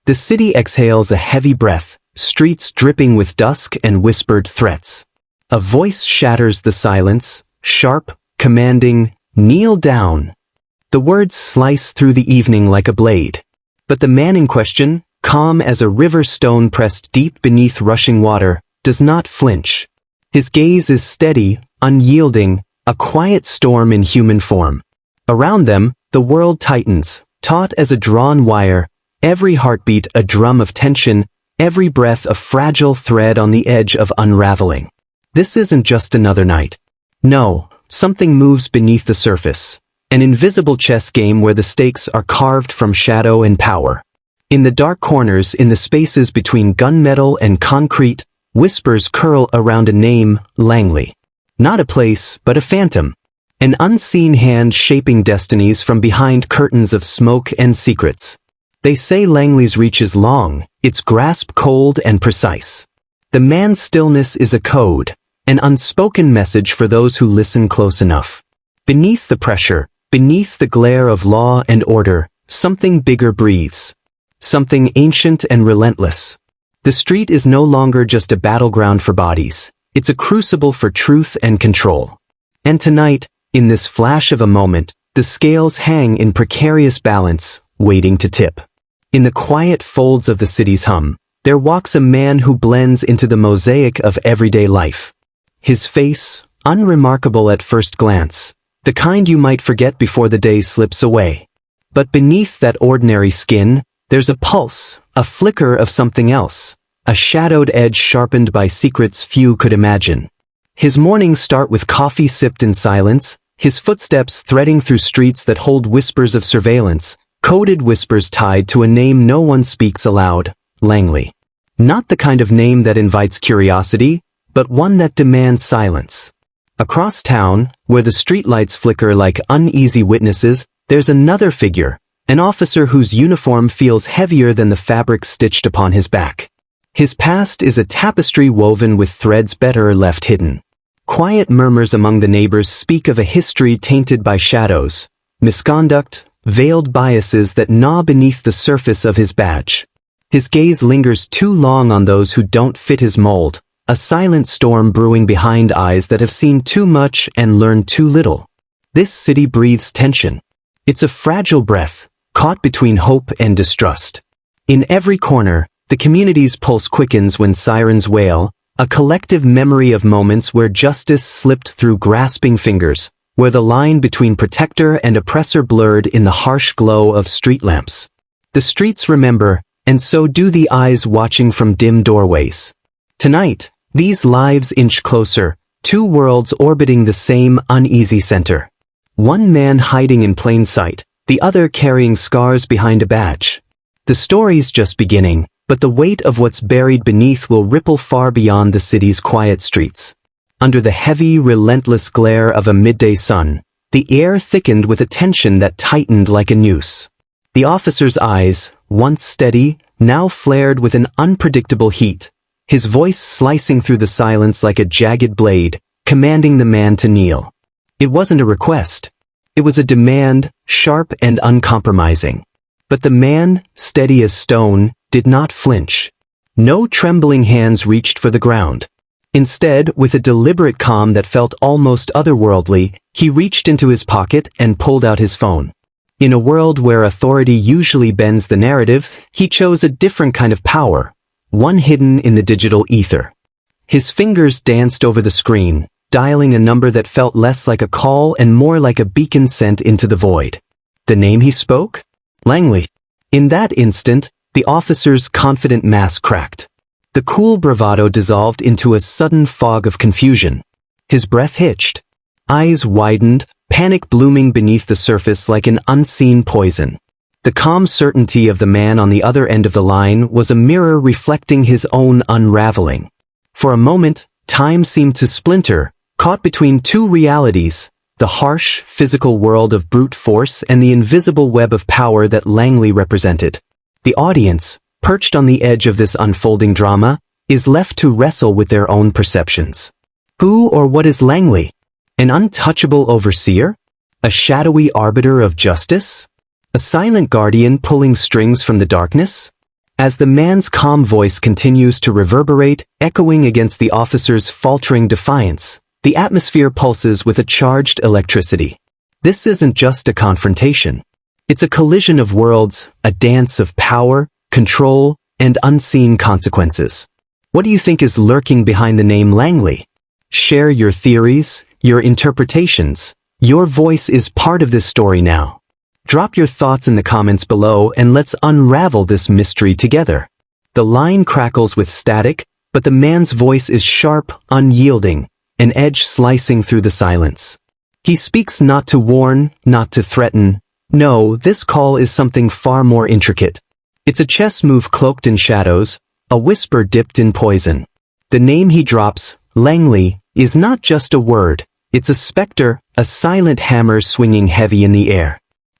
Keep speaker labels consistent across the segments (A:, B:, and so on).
A: The city exhales a heavy breath, streets dripping with dusk and whispered threats. A voice shatters the silence, sharp, commanding, "Kneel down." The words slice through the evening like a blade. But the man in question, calm as a river stone pressed deep beneath rushing water, does not flinch. His gaze is steady, unyielding, a quiet storm in human form. Around them, the world tightens, taut as a drawn wire, every heartbeat a drum of tension, every breath a fragile thread on the edge of unraveling. This isn't just another night. No, something moves beneath the surface. An invisible chess game where the stakes are carved from shadow and power. In the dark corners, in the spaces between gunmetal and concrete, whispers curl around a name, Langley. Not a place, but a phantom. An unseen hand shaping destinies from behind curtains of smoke and secrets. They say Langley's reach is long, its grasp cold and precise. The man's stillness is a code, an unspoken message for those who listen close enough. Beneath the pressure, beneath the glare of law and order, something bigger breathes. Something ancient and relentless. The street is no longer just a battleground for bodies. It's a crucible for truth and control. And tonight, in this flash of a moment, the scales hang in precarious balance, waiting to tip. In the quiet folds of the city's hum, there walks a man who blends into the mosaic of everyday life. His face, unremarkable at first glance, the kind you might forget before the day slips away. But beneath that ordinary skin, there's a pulse, a flicker of something else, a shadowed edge sharpened by secrets few could imagine. His mornings start with coffee sipped in silence, his footsteps threading through streets that hold whispers of surveillance, coded whispers tied to a name no one speaks aloud, Langley. Not the kind of name that invites curiosity, but one that demands silence. Across town, where the streetlights flicker like uneasy witnesses, there's another figure, an officer whose uniform feels heavier than the fabric stitched upon his back. His past is a tapestry woven with threads better left hidden. Quiet murmurs among the neighbors speak of a history tainted by shadows, misconduct, veiled biases that gnaw beneath the surface of his badge. His gaze lingers too long on those who don't fit his mold, a silent storm brewing behind eyes that have seen too much and learned too little. This city breathes tension. It's a fragile breath, caught between hope and distrust. In every corner, the community's pulse quickens when sirens wail, a collective memory of moments where justice slipped through grasping fingers, where the line between protector and oppressor blurred in the harsh glow of street lamps. The streets remember, and so do the eyes watching from dim doorways. Tonight, these lives inch closer, two worlds orbiting the same uneasy center. One man hiding in plain sight, the other carrying scars behind a badge. The story's just beginning, but the weight of what's buried beneath will ripple far beyond the city's quiet streets. Under the heavy, relentless glare of a midday sun, the air thickened with a tension that tightened like a noose. The officer's eyes, once steady, now flared with an unpredictable heat, his voice slicing through the silence like a jagged blade, commanding the man to kneel. It wasn't a request. It was a demand, sharp and uncompromising. But the man, steady as stone, did not flinch. No trembling hands reached for the ground. Instead, with a deliberate calm that felt almost otherworldly, he reached into his pocket and pulled out his phone. In a world where authority usually bends the narrative, he chose a different kind of power, one hidden in the digital ether. His fingers danced over the screen, dialing a number that felt less like a call and more like a beacon sent into the void. The name he spoke? Langley. In that instant, the officer's confident mask cracked. The cool bravado dissolved into a sudden fog of confusion. His breath hitched. Eyes widened, panic blooming beneath the surface like an unseen poison. The calm certainty of the man on the other end of the line was a mirror reflecting his own unraveling. For a moment, time seemed to splinter, caught between two realities, the harsh, physical world of brute force and the invisible web of power that Langley represented. The audience, perched on the edge of this unfolding drama, is left to wrestle with their own perceptions. Who or what is Langley? An untouchable overseer? A shadowy arbiter of justice? A silent guardian pulling strings from the darkness? As the man's calm voice continues to reverberate, echoing against the officer's faltering defiance, the atmosphere pulses with a charged electricity. This isn't just a confrontation. It's a collision of worlds, a dance of power, control, and unseen consequences. What do you think is lurking behind the name Langley? Share your theories, your interpretations. Your voice is part of this story now. Drop your thoughts in the comments below and let's unravel this mystery together. The line crackles with static, but the man's voice is sharp, unyielding, an edge slicing through the silence. He speaks not to warn, not to threaten. No, this call is something far more intricate. It's a chess move cloaked in shadows, a whisper dipped in poison. The name he drops, Langley, is not just a word. It's a specter, a silent hammer swinging heavy in the air.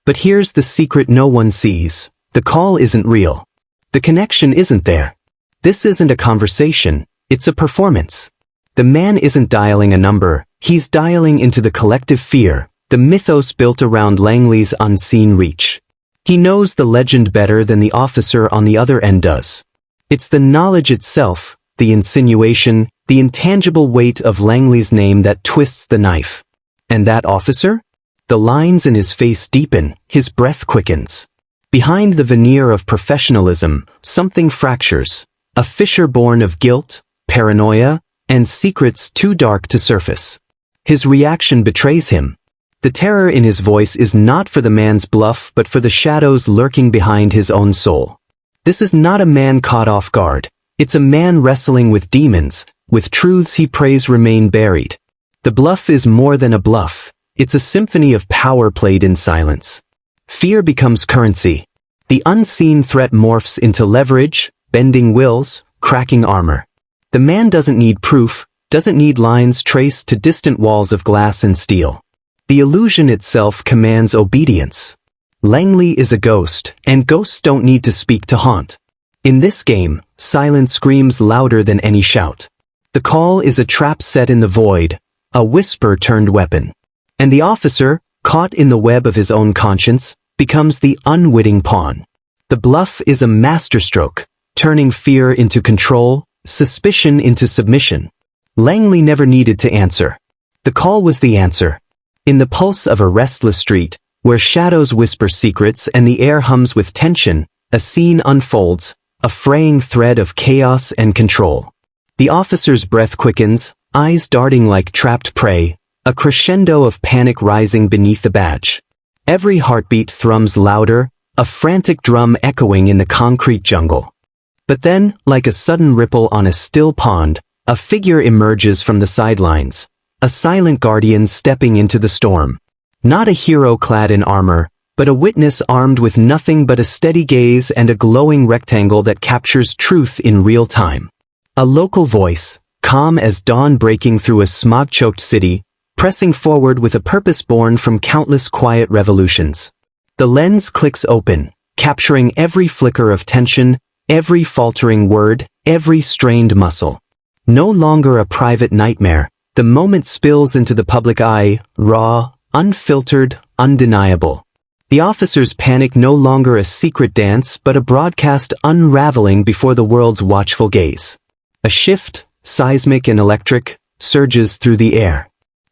A: But here's the secret no one sees. The call isn't real. The connection isn't there. This isn't a conversation, it's a performance. The man isn't dialing a number, he's dialing into the collective fear, the mythos built around Langley's unseen reach. He knows the legend better than the officer on the other end does. It's the knowledge itself, the insinuation, the intangible weight of Langley's name that twists the knife. And that officer? The lines in his face deepen, his breath quickens. Behind the veneer of professionalism, something fractures, a fissure born of guilt, paranoia, and secrets too dark to surface. His reaction betrays him. The terror in his voice is not for the man's bluff but for the shadows lurking behind his own soul. This is not a man caught off guard. It's a man wrestling with demons, with truths he prays remain buried. The bluff is more than a bluff. It's a symphony of power played in silence. Fear becomes currency. The unseen threat morphs into leverage, bending wills, cracking armor. The man doesn't need proof, doesn't need lines traced to distant walls of glass and steel. The illusion itself commands obedience. Langley is a ghost, and ghosts don't need to speak to haunt. In this game, silence screams louder than any shout. The call is a trap set in the void, a whisper turned weapon. And the officer, caught in the web of his own conscience, becomes the unwitting pawn. The bluff is a masterstroke, turning fear into control, suspicion into submission. Langley never needed to answer. The call was the answer. In the pulse of a restless street, where shadows whisper secrets and the air hums with tension, a scene unfolds, a fraying thread of chaos and control. The officer's breath quickens, eyes darting like trapped prey, a crescendo of panic rising beneath the badge. Every heartbeat thrums louder, a frantic drum echoing in the concrete jungle. But then, like a sudden ripple on a still pond, a figure emerges from the sidelines, a silent guardian stepping into the storm. Not a hero clad in armor, but a witness armed with nothing but a steady gaze and a glowing rectangle that captures truth in real time. A local voice, calm as dawn breaking through a smog-choked city, pressing forward with a purpose born from countless quiet revolutions. The lens clicks open, capturing every flicker of tension, every faltering word, every strained muscle. No longer a private nightmare, the moment spills into the public eye, raw, unfiltered, undeniable. The officer's panic no longer a secret dance but a broadcast unraveling before the world's watchful gaze. A shift, seismic and electric, surges through the air.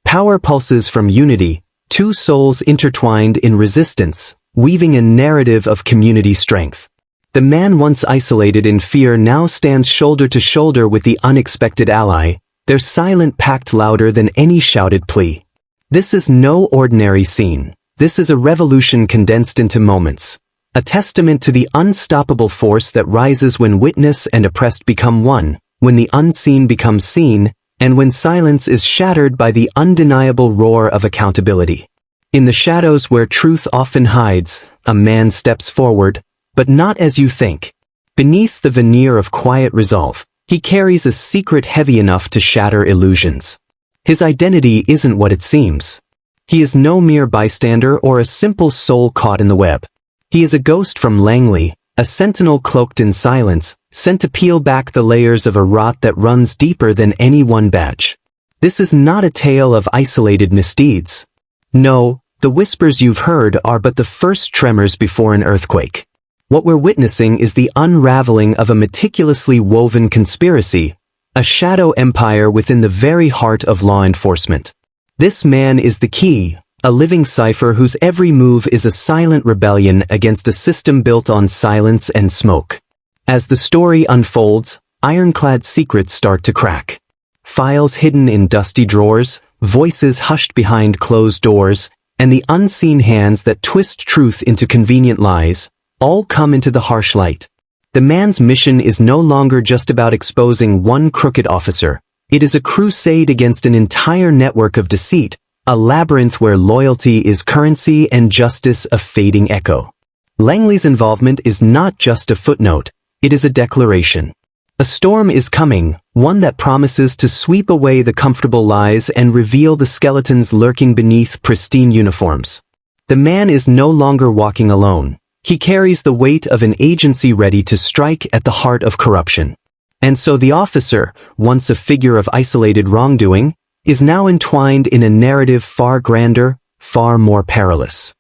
A: Power pulses from unity, two souls intertwined in resistance, weaving a narrative of community strength. The man once isolated in fear now stands shoulder to shoulder with the unexpected ally, their silent pact louder than any shouted plea. This is no ordinary scene. This is a revolution condensed into moments, a testament to the unstoppable force that rises when witness and oppressed become one, when the unseen becomes seen, and when silence is shattered by the undeniable roar of accountability. In the shadows where truth often hides, a man steps forward, but not as you think. Beneath the veneer of quiet resolve, he carries a secret heavy enough to shatter illusions. His identity isn't what it seems. He is no mere bystander or a simple soul caught in the web. He is a ghost from Langley, a sentinel cloaked in silence, sent to peel back the layers of a rot that runs deeper than any one badge. This is not a tale of isolated misdeeds. No, the whispers you've heard are but the first tremors before an earthquake. What we're witnessing is the unraveling of a meticulously woven conspiracy, a shadow empire within the very heart of law enforcement. This man is the key, a living cipher whose every move is a silent rebellion against a system built on silence and smoke. As the story unfolds, ironclad secrets start to crack. Files hidden in dusty drawers, voices hushed behind closed doors, and the unseen hands that twist truth into convenient lies, all come into the harsh light. The man's mission is no longer just about exposing one crooked officer. It is a crusade against an entire network of deceit, a labyrinth where loyalty is currency and justice a fading echo. Langley's involvement is not just a footnote, it is a declaration. A storm is coming, one that promises to sweep away the comfortable lies and reveal the skeletons lurking beneath pristine uniforms. The man is no longer walking alone. He carries the weight of an agency ready to strike at the heart of corruption. And so the officer, once a figure of isolated wrongdoing, is now entwined in a narrative far grander, far more perilous.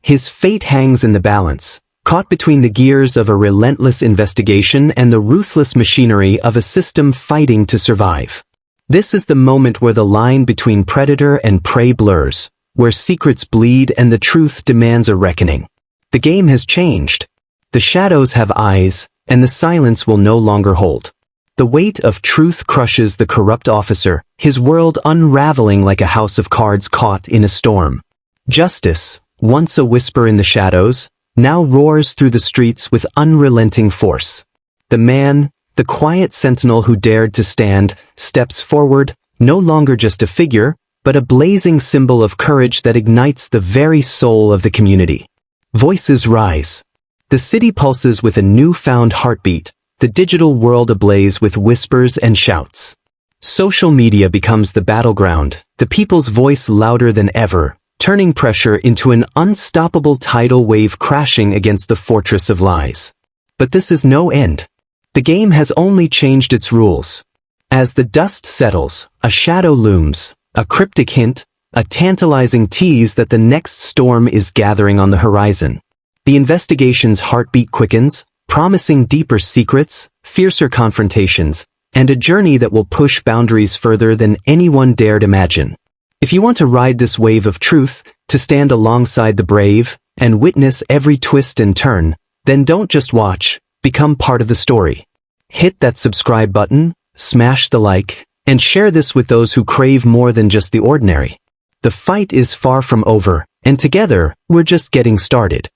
A: His fate hangs in the balance, caught between the gears of a relentless investigation and the ruthless machinery of a system fighting to survive. This is the moment where the line between predator and prey blurs, where secrets bleed and the truth demands a reckoning. The game has changed. The shadows have eyes, and the silence will no longer hold. The weight of truth crushes the corrupt officer, his world unraveling like a house of cards caught in a storm. Justice, once a whisper in the shadows, now roars through the streets with unrelenting force. The man, the quiet sentinel who dared to stand, steps forward, no longer just a figure, but a blazing symbol of courage that ignites the very soul of the community. Voices rise. The city pulses with a newfound heartbeat, the digital world ablaze with whispers and shouts. Social media becomes the battleground, the people's voice louder than ever, turning pressure into an unstoppable tidal wave crashing against the fortress of lies. But this is no end. The game has only changed its rules. As the dust settles, a shadow looms, a cryptic hint, a tantalizing tease that the next storm is gathering on the horizon. The investigation's heartbeat quickens, promising deeper secrets, fiercer confrontations, and a journey that will push boundaries further than anyone dared imagine. If you want to ride this wave of truth, to stand alongside the brave, and witness every twist and turn, then don't just watch, become part of the story. Hit that subscribe button, smash the like, and share this with those who crave more than just the ordinary. The fight is far from over, and together, we're just getting started.